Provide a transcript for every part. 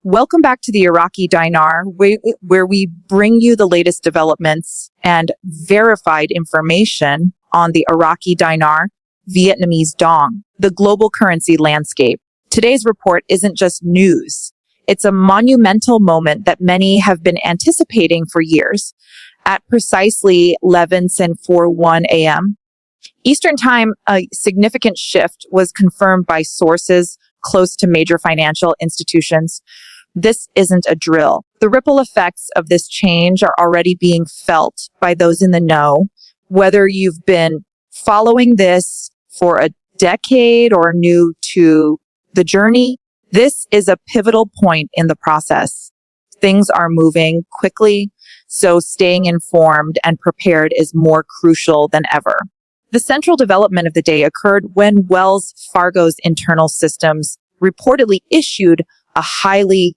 Welcome back to the Iraqi Dinar, where we bring you the latest developments and verified information on the Iraqi Dinar, Vietnamese Dong, the global currency landscape. Today's report isn't just news. It's a monumental moment that many have been anticipating for years. At precisely 11:41 a.m. Eastern Time, a significant shift was confirmed by sources close to major financial institutions. This isn't a drill. The ripple effects of this change are already being felt by those in the know. Whether you've been following this for a decade or new to the journey, this is a pivotal point in the process. Things are moving quickly, so staying informed and prepared is more crucial than ever. The central development of the day occurred when Wells Fargo's internal systems reportedly issued a highly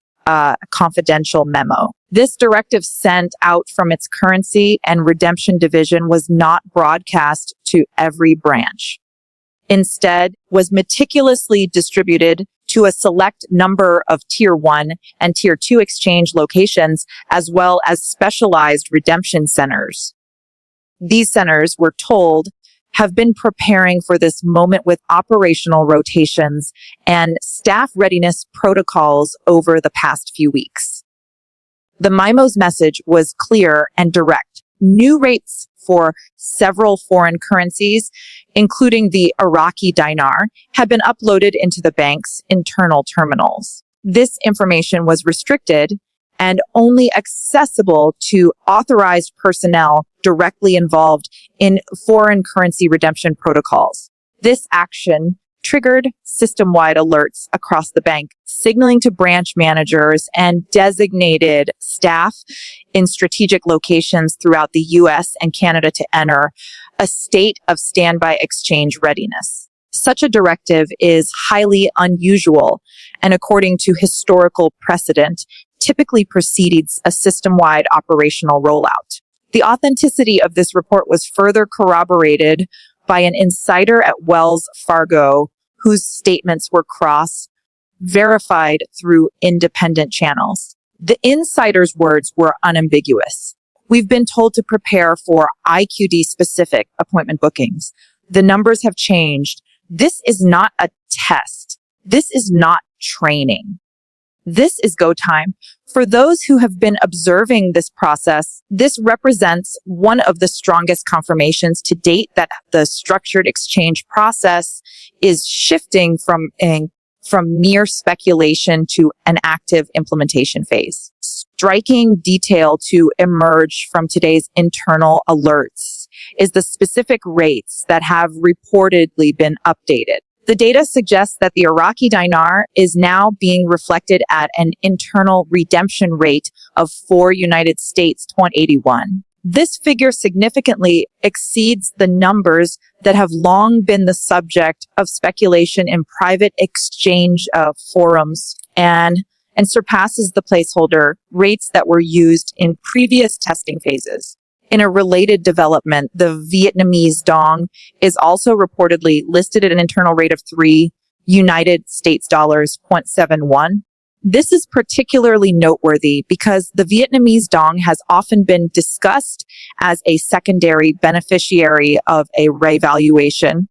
confidential memo. This directive sent out from its currency and redemption division was not broadcast to every branch. Instead, was meticulously distributed to a select number of Tier 1 and Tier 2 exchange locations, as well as specialized redemption centers. These centers, we're told, have been preparing for this moment with operational rotations and staff readiness protocols over the past few weeks. The MIMO's message was clear and direct. New rates for several foreign currencies, including the Iraqi Dinar, had been uploaded into the bank's internal terminals. This information was restricted and only accessible to authorized personnel directly involved in foreign currency redemption protocols. This action triggered system-wide alerts across the bank, signaling to branch managers and designated staff in strategic locations throughout the U.S. and Canada to enter a state of standby exchange readiness. Such a directive is highly unusual and, according to historical precedent, typically precedes a system-wide operational rollout. The authenticity of this report was further corroborated by an insider at Wells Fargo whose statements were cross-verified through independent channels. The insider's words were unambiguous. We've been told to prepare for IQD-specific appointment bookings. The numbers have changed. This is not a test. This is not training. This is go time. For those who have been observing this process, this represents one of the strongest confirmations to date that the structured exchange process is shifting from mere speculation to an active implementation phase. Striking detail to emerge from today's internal alerts is the specific rates that have reportedly been updated. The data suggests that the Iraqi Dinar is now being reflected at an internal redemption rate of $4.81. This figure significantly exceeds the numbers that have long been the subject of speculation in private exchange forums and surpasses the placeholder rates that were used in previous testing phases. In a related development, the Vietnamese Dong is also reportedly listed at an internal rate of $3.71. This is particularly noteworthy because the Vietnamese Dong has often been discussed as a secondary beneficiary of a revaluation,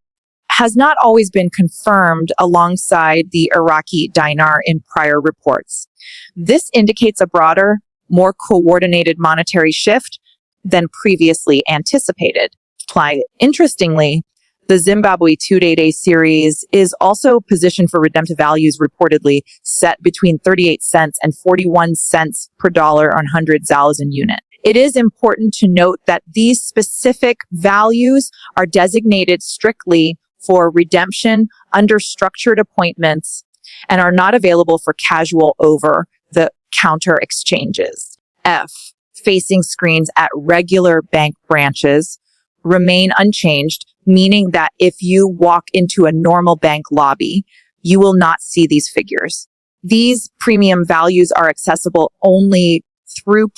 has not always been confirmed alongside the Iraqi Dinar in prior reports. This indicates a broader, more coordinated monetary shift than previously anticipated. Interestingly, the Zimbabwe 2-day series is also positioned for redemptive values reportedly set between 38 cents and 41 cents per dollar on 100,000 unit. It is important to note that these specific values are designated strictly for redemption under structured appointments and are not available for casual over-the-counter exchanges. Facing screens at regular bank branches remain unchanged, meaning that if you walk into a normal bank lobby, you will not see these figures. These premium values are accessible only through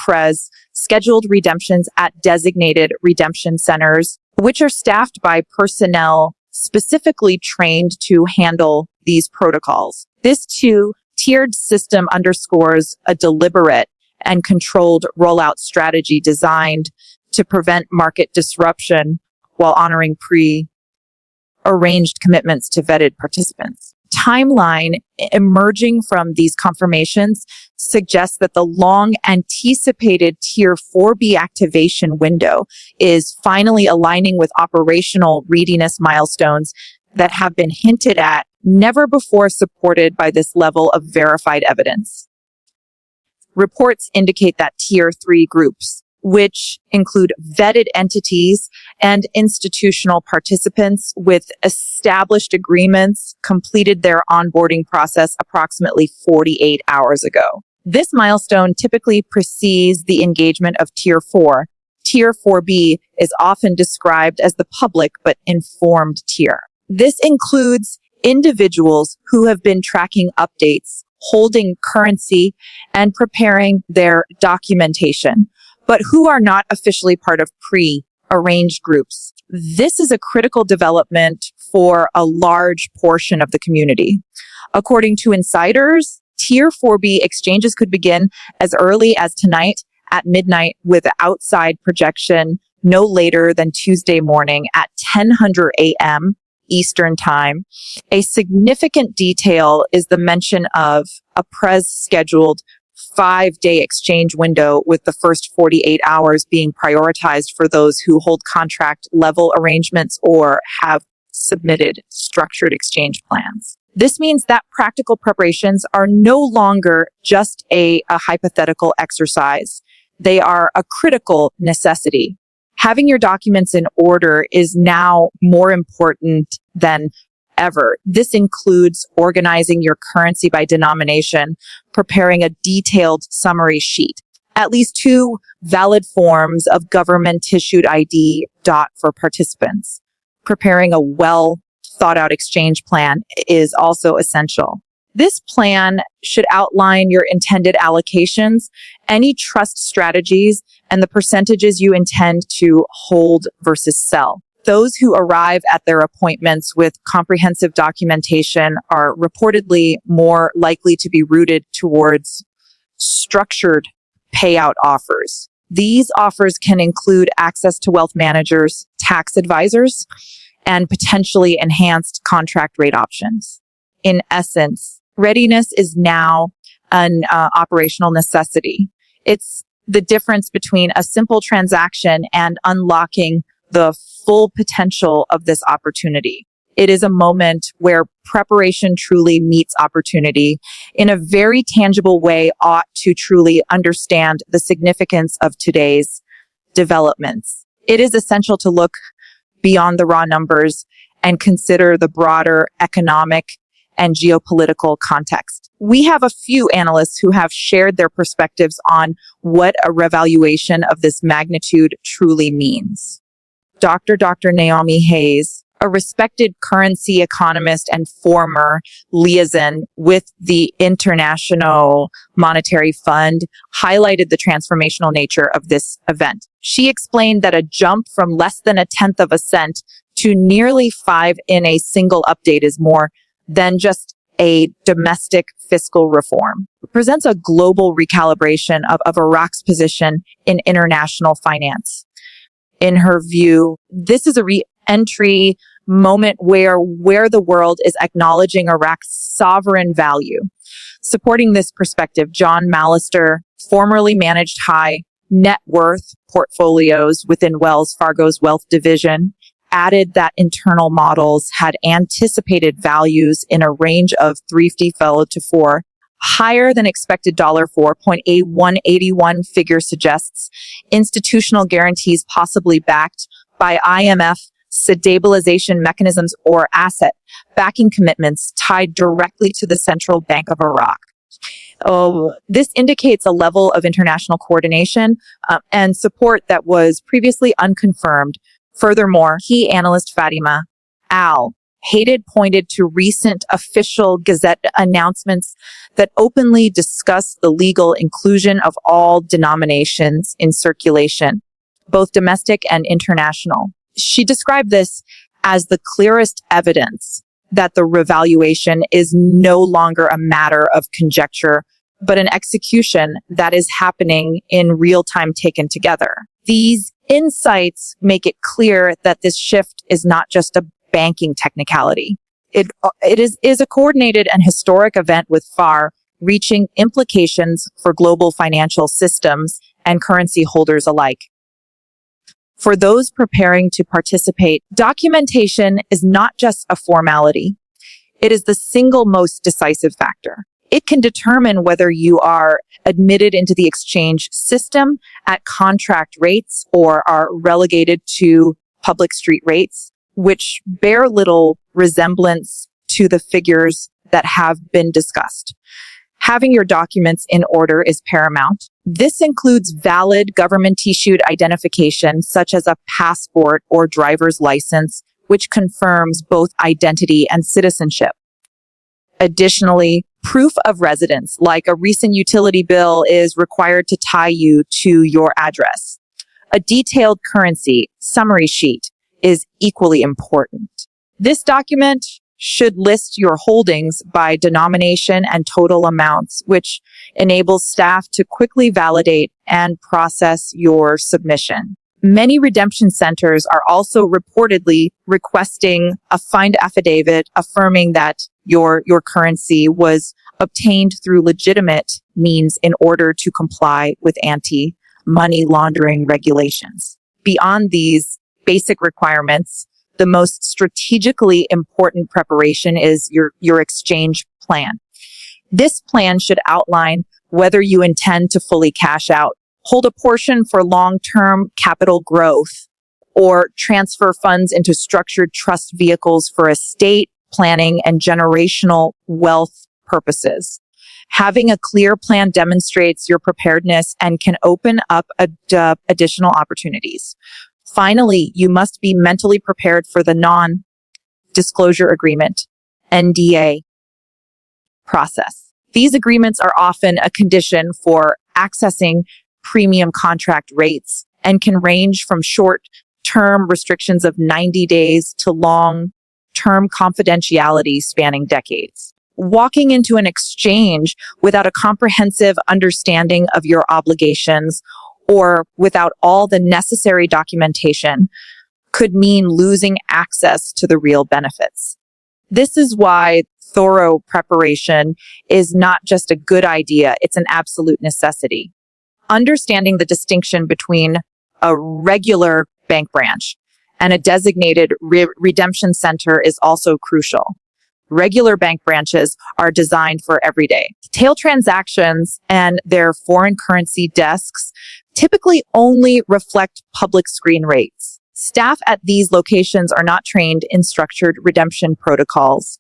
scheduled redemptions at designated redemption centers, which are staffed by personnel specifically trained to handle these protocols. This too Tiered system underscores a deliberate and controlled rollout strategy designed to prevent market disruption while honoring pre-arranged commitments to vetted participants. Timeline emerging from these confirmations suggests that the long anticipated Tier 4B activation window is finally aligning with operational readiness milestones that have been hinted at, never before supported by this level of verified evidence. Reports indicate that Tier 3 groups, which include vetted entities and institutional participants with established agreements, completed their onboarding process approximately 48 hours ago. This milestone typically precedes the engagement of Tier 4. Tier 4B is often described as the public but informed tier. This includes individuals who have been tracking updates, holding currency, and preparing their documentation, but who are not officially part of pre-arranged groups. This is a critical development for a large portion of the community. According to insiders, Tier 4B exchanges could begin as early as tonight at midnight, with outside projection no later than Tuesday morning at 10:00 a.m. Eastern Time. A significant detail is the mention of a scheduled 5-day exchange window, with the first 48 hours being prioritized for those who hold contract level arrangements or have submitted structured exchange plans. This means that practical preparations are no longer just a hypothetical exercise. They are a critical necessity. Having your documents in order is now more important than ever. This includes organizing your currency by denomination, preparing a detailed summary sheet, at least 2 valid forms of government-issued ID for participants. Preparing a well-thought-out exchange plan is also essential. This plan should outline your intended allocations, any trust strategies, and the percentages you intend to hold versus sell. Those who arrive at their appointments with comprehensive documentation are reportedly more likely to be rooted towards structured payout offers. These offers can include access to wealth managers, tax advisors, and potentially enhanced contract rate options. In essence, readiness is now an operational necessity. It's the difference between a simple transaction and unlocking the full potential of this opportunity. It is a moment where preparation truly meets opportunity in a very tangible way, ought to truly understand the significance of today's developments. It is essential to look beyond the raw numbers and consider the broader economic and geopolitical context. We have a few analysts who have shared their perspectives on what a revaluation of this magnitude truly means. Dr. Naomi Hayes, a respected currency economist and former liaison with the International Monetary Fund, highlighted the transformational nature of this event. She explained that a jump from less than 1/10 of a cent to nearly 5 in a single update is more than just a domestic fiscal reform. It presents a global recalibration of Iraq's position in international finance. In her view, this is a re-entry moment where the world is acknowledging Iraq's sovereign value. Supporting this perspective, John Mallister formerly managed high net worth portfolios within Wells Fargo's wealth division, added that internal models had anticipated values in a range of 350 to 4, higher than expected $4.181 figure suggests institutional guarantees possibly backed by IMF stabilization mechanisms or asset backing commitments tied directly to the Central Bank of Iraq. This indicates a level of international coordination and support that was previously unconfirmed. Furthermore, key analyst Fatima Al-Haddad pointed to recent official Gazette announcements that openly discuss the legal inclusion of all denominations in circulation, both domestic and international. She described this as the clearest evidence that the revaluation is no longer a matter of conjecture, but an execution that is happening in real time taken together. These insights make it clear that this shift is not just a banking technicality. It is a coordinated and historic event with far-reaching implications for global financial systems and currency holders alike. For those preparing to participate, documentation is not just a formality. It is the single most decisive factor. It can determine whether you are admitted into the exchange system at contract rates or are relegated to public street rates, which bear little resemblance to the figures that have been discussed. Having your documents in order is paramount. This includes valid government-issued identification, such as a passport or driver's license, which confirms both identity and citizenship. Additionally, proof of residence, like a recent utility bill, is required to tie you to your address. A detailed currency summary sheet is equally important. This document should list your holdings by denomination and total amounts, which enables staff to quickly validate and process your submission. Many redemption centers are also reportedly requesting a find affidavit affirming that your currency was obtained through legitimate means in order to comply with anti-money laundering regulations. Beyond these basic requirements, the most strategically important preparation is your exchange plan. This plan should outline whether you intend to fully cash out, hold a portion for long-term capital growth, or transfer funds into structured trust vehicles for estate planning and generational wealth purposes. Having a clear plan demonstrates your preparedness and can open up additional opportunities. Finally, you must be mentally prepared for the non-disclosure agreement, NDA, process. These agreements are often a condition for accessing premium contract rates and can range from short-term restrictions of 90 days to long-term confidentiality spanning decades. Walking into an exchange without a comprehensive understanding of your obligations or without all the necessary documentation could mean losing access to the real benefits. This is why thorough preparation is not just a good idea, it's an absolute necessity. Understanding the distinction between a regular bank branch and a designated redemption center is also crucial. Regular bank branches are designed for everyday tail transactions, and their foreign currency desks typically only reflect public screen rates. Staff at these locations are not trained in structured redemption protocols.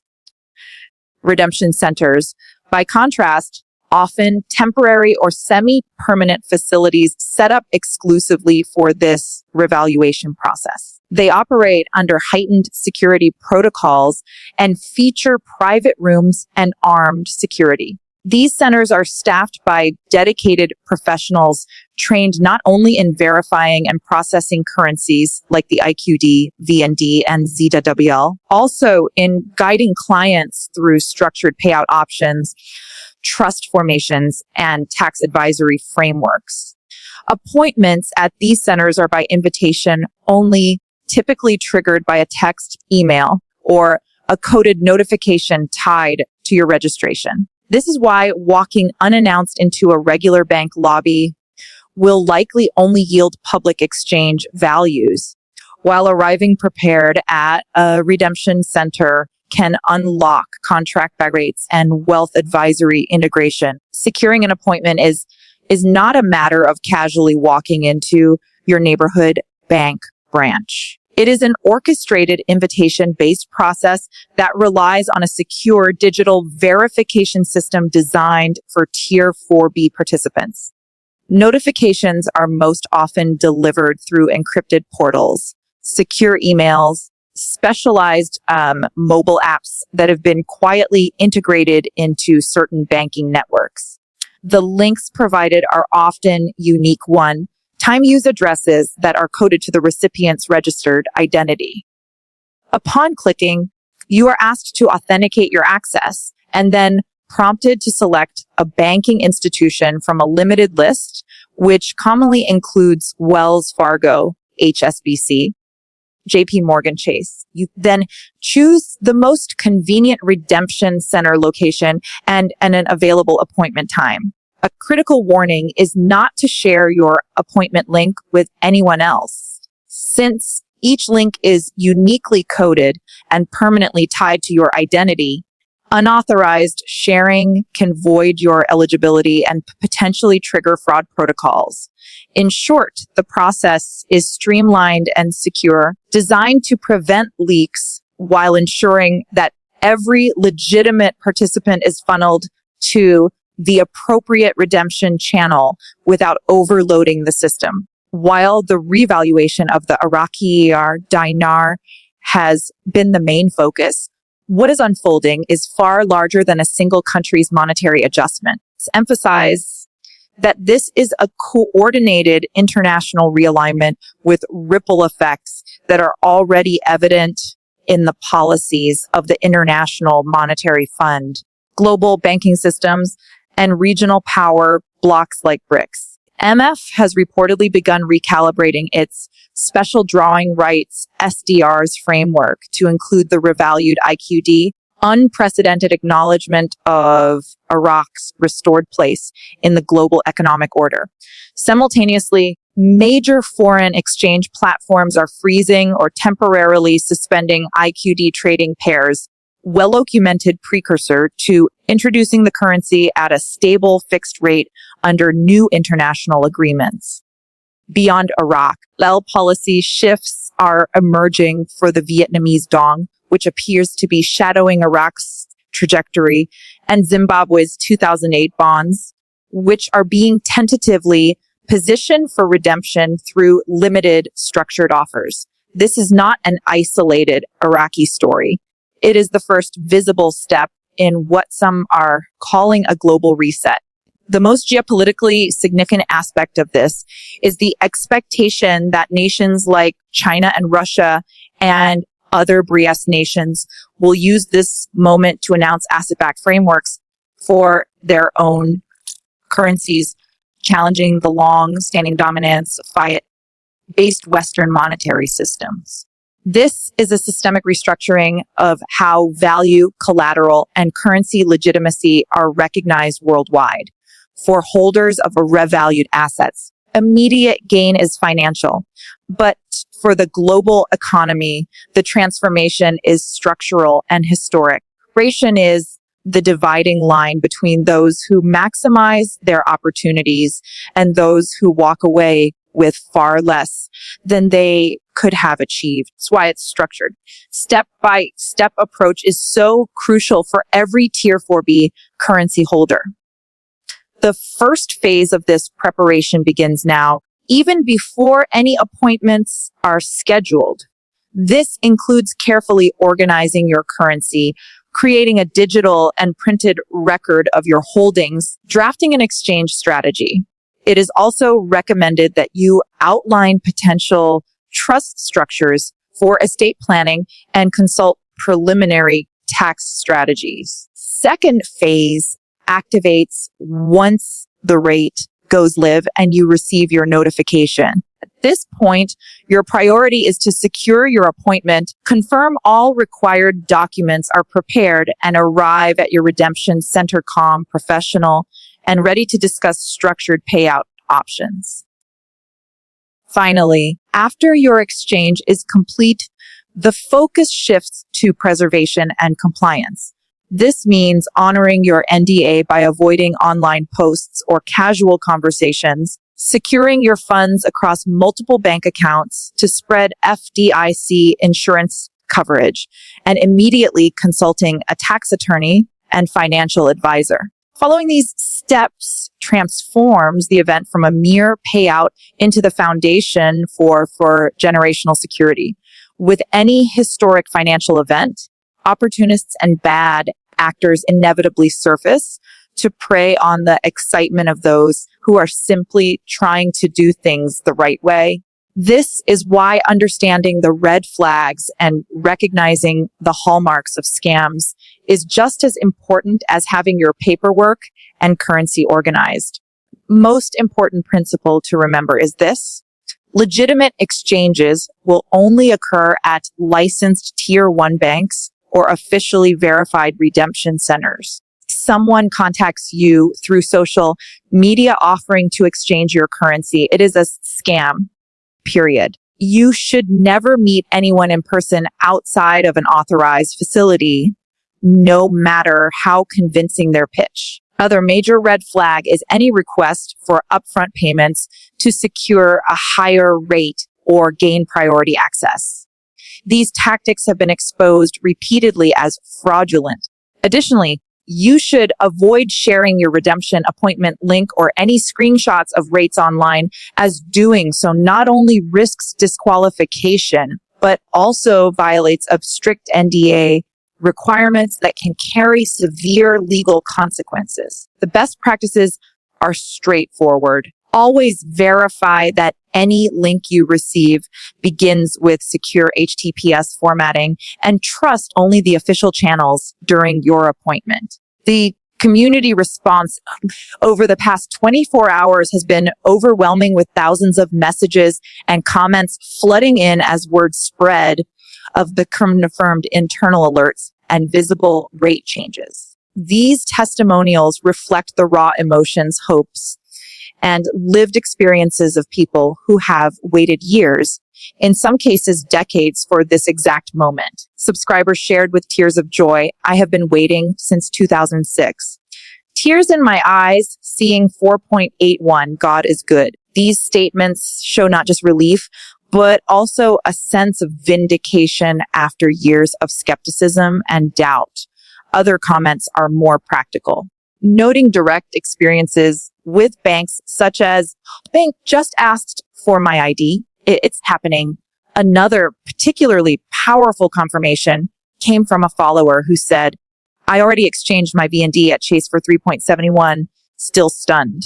Redemption centers, by contrast, often temporary or semi-permanent facilities set up exclusively for this revaluation process. They operate under heightened security protocols and feature private rooms and armed security. These centers are staffed by dedicated professionals trained not only in verifying and processing currencies like the IQD, VND, and ZWL, also in guiding clients through structured payout options, trust formations, and tax advisory frameworks. Appointments at these centers are by invitation only, typically triggered by a text, email, or a coded notification tied to your registration. This is why walking unannounced into a regular bank lobby will likely only yield public exchange values, while arriving prepared at a redemption center can unlock contract bag rates and wealth advisory integration. Securing an appointment is not a matter of casually walking into your neighborhood bank branch. It is an orchestrated invitation-based process that relies on a secure digital verification system designed for Tier 4B participants. Notifications are most often delivered through encrypted portals, secure emails, specialized mobile apps that have been quietly integrated into certain banking networks. The links provided are often unique time use addresses that are coded to the recipient's registered identity. Upon clicking, You are asked to authenticate your access and then prompted to select a banking institution from a limited list, which commonly includes Wells Fargo, HSBC, JP Morgan Chase. You then choose the most convenient redemption center location and an available appointment time. A critical warning is not to share your appointment link with anyone else, since each link is uniquely coded and permanently tied to your identity. Unauthorized sharing can void your eligibility and potentially trigger fraud protocols. In short, the process is streamlined and secure, designed to prevent leaks while ensuring that every legitimate participant is funneled to the appropriate redemption channel without overloading the system. While the revaluation of the Iraqi Dinar has been the main focus, what is unfolding is far larger than a single country's monetary adjustment. Let's emphasize that this is a coordinated international realignment with ripple effects that are already evident in the policies of the International Monetary Fund, global banking systems, and regional power blocks like BRICS. MF has reportedly begun recalibrating its special drawing rights SDRs framework to include the revalued IQD, unprecedented acknowledgement of Iraq's restored place in the global economic order. Simultaneously, major foreign exchange platforms are freezing or temporarily suspending IQD trading pairs, well-documented precursor to introducing the currency at a stable fixed rate under new international agreements. Beyond Iraq, policy shifts are emerging for the Vietnamese dong, which appears to be shadowing Iraq's trajectory, and Zimbabwe's 2008 bonds, which are being tentatively positioned for redemption through limited structured offers. This is not an isolated Iraqi story. It is the first visible step in what some are calling a global reset. The most geopolitically significant aspect of this is the expectation that nations like China and Russia and other BRICS nations will use this moment to announce asset-backed frameworks for their own currencies, challenging the long-standing dominance of fiat-based Western monetary systems. This is a systemic restructuring of how value, collateral, and currency legitimacy are recognized worldwide. For holders of revalued assets, immediate gain is financial, but for the global economy, the transformation is structural and historic. Migration is the dividing line between those who maximize their opportunities and those who walk away with far less than they could have achieved. That's why it's structured. Step-by-step approach is so crucial for every Tier 4B currency holder. The first phase of this preparation begins now, even before any appointments are scheduled. This includes carefully organizing your currency, creating a digital and printed record of your holdings, drafting an exchange strategy. It is also recommended that you outline potential trust structures for estate planning and consult preliminary tax strategies. Second phase activates once the rate goes live and you receive your notification. At this point, your priority is to secure your appointment, confirm all required documents are prepared, and arrive at your redemption center calm, professional, and ready to discuss structured payout options. Finally, after your exchange is complete, the focus shifts to preservation and compliance. This means honoring your NDA by avoiding online posts or casual conversations, securing your funds across multiple bank accounts to spread FDIC insurance coverage, and immediately consulting a tax attorney and financial advisor. Following these steps transforms the event from a mere payout into the foundation for generational security. With any historic financial event, opportunists and bad actors inevitably surface to prey on the excitement of those who are simply trying to do things the right way. This is why understanding the red flags and recognizing the hallmarks of scams is just as important as having your paperwork and currency organized. Most important principle to remember is this: legitimate exchanges will only occur at licensed Tier 1 banks or officially verified redemption centers. Someone contacts you through social media offering to exchange your currency, it is a scam, period. You should never meet anyone in person outside of an authorized facility, no matter how convincing their pitch. Other major red flag is any request for upfront payments to secure a higher rate or gain priority access. These tactics have been exposed repeatedly as fraudulent. Additionally, you should avoid sharing your redemption appointment link or any screenshots of rates online, as doing so not only risks disqualification, but also violates of strict NDA requirements that can carry severe legal consequences. The best practices are straightforward. Always verify that any link you receive begins with secure HTTPS formatting, and trust only the official channels during your appointment. The community response over the past 24 hours has been overwhelming, with thousands of messages and comments flooding in as word spread of the confirmed internal alerts and visible rate changes. These testimonials reflect the raw emotions, hopes, and lived experiences of people who have waited years, in some cases decades, for this exact moment. Subscribers shared with tears of joy, "I have been waiting since 2006. Tears in my eyes, seeing 4.81, God is good." These statements show not just relief, but also a sense of vindication after years of skepticism and doubt. Other comments are more practical, noting direct experiences with banks such as, "Bank just asked for my ID. It's happening." Another particularly powerful confirmation came from a follower who said, "I already exchanged my V&D at Chase for 3.71, still stunned."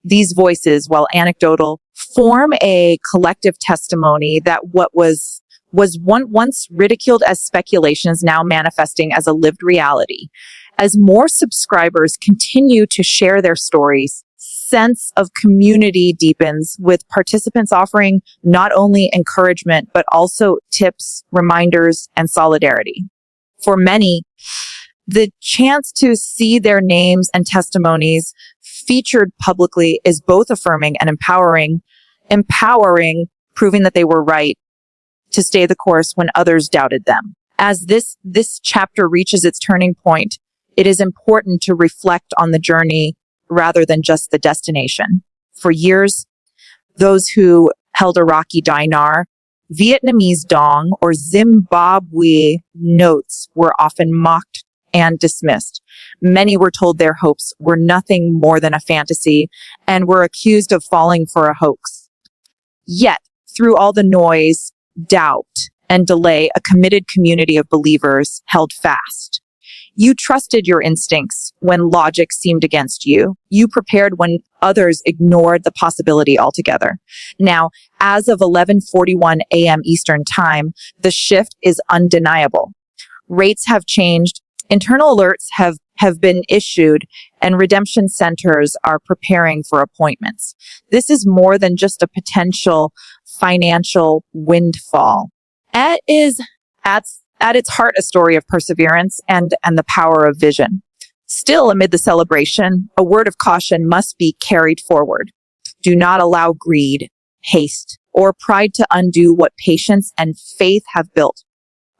These voices, while anecdotal, form a collective testimony that what was once ridiculed as speculation is now manifesting as a lived reality. As more subscribers continue to share their stories, sense of community deepens, with participants offering not only encouragement, but also tips, reminders, and solidarity. For many, the chance to see their names and testimonies featured publicly is both affirming and empowering, proving that they were right to stay the course when others doubted them. As this chapter reaches its turning point, it is important to reflect on the journey rather than just the destination. For years, those who held Iraqi Dinar, Vietnamese Dong, or Zimbabwe notes were often mocked and dismissed. Many were told their hopes were nothing more than a fantasy and were accused of falling for a hoax. Yet, through all the noise, doubt, and delay, a committed community of believers held fast. You trusted your instincts when logic seemed against you. You prepared when others ignored the possibility altogether. Now, as of 11:41 a.m. Eastern Time, the shift is undeniable. Rates have changed, internal alerts have been issued, and redemption centers are preparing for appointments. This is more than just a potential financial windfall. It is at its heart a story of perseverance and the power of vision. Still, amid the celebration, a word of caution must be carried forward. Do not allow greed, haste, or pride to undo what patience and faith have built.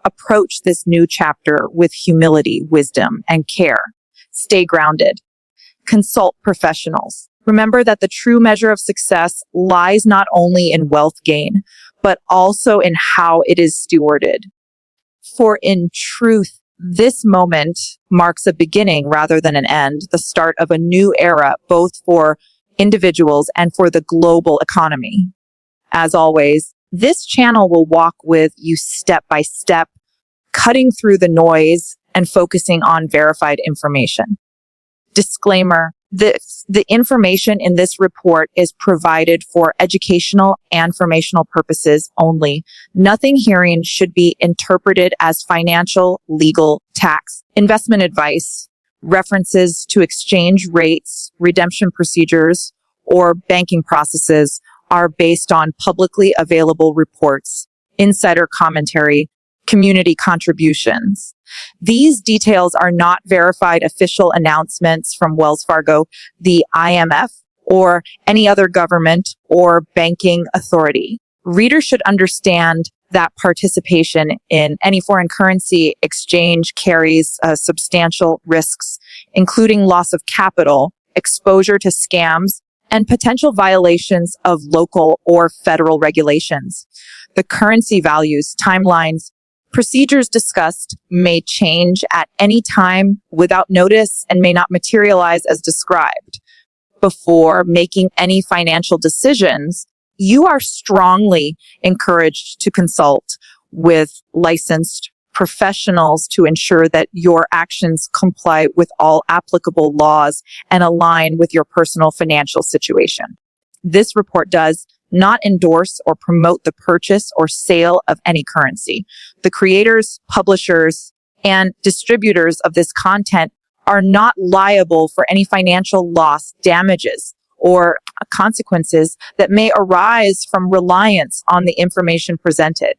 Approach this new chapter with humility, wisdom, and care. Stay grounded. Consult professionals. Remember that the true measure of success lies not only in wealth gain, but also in how it is stewarded. For in truth, this moment marks a beginning rather than an end, the start of a new era, both for individuals and for the global economy. As always, this channel will walk with you step by step, cutting through the noise and focusing on verified information. Disclaimer: The information in this report is provided for educational and informational purposes only. Nothing herein should be interpreted as financial, legal, tax, investment advice, references to exchange rates, redemption procedures, or banking processes are based on publicly available reports, insider commentary, community contributions. These details are not verified official announcements from Wells Fargo, the IMF, or any other government or banking authority. Readers should understand that participation in any foreign currency exchange carries substantial risks, including loss of capital, exposure to scams, and potential violations of local or federal regulations. The currency values, timelines, procedures discussed may change at any time without notice and may not materialize as described. Before making any financial decisions, you are strongly encouraged to consult with licensed professionals to ensure that your actions comply with all applicable laws and align with your personal financial situation. This report does not endorse or promote the purchase or sale of any currency. The creators, publishers, and distributors of this content are not liable for any financial loss, damages, or consequences that may arise from reliance on the information presented.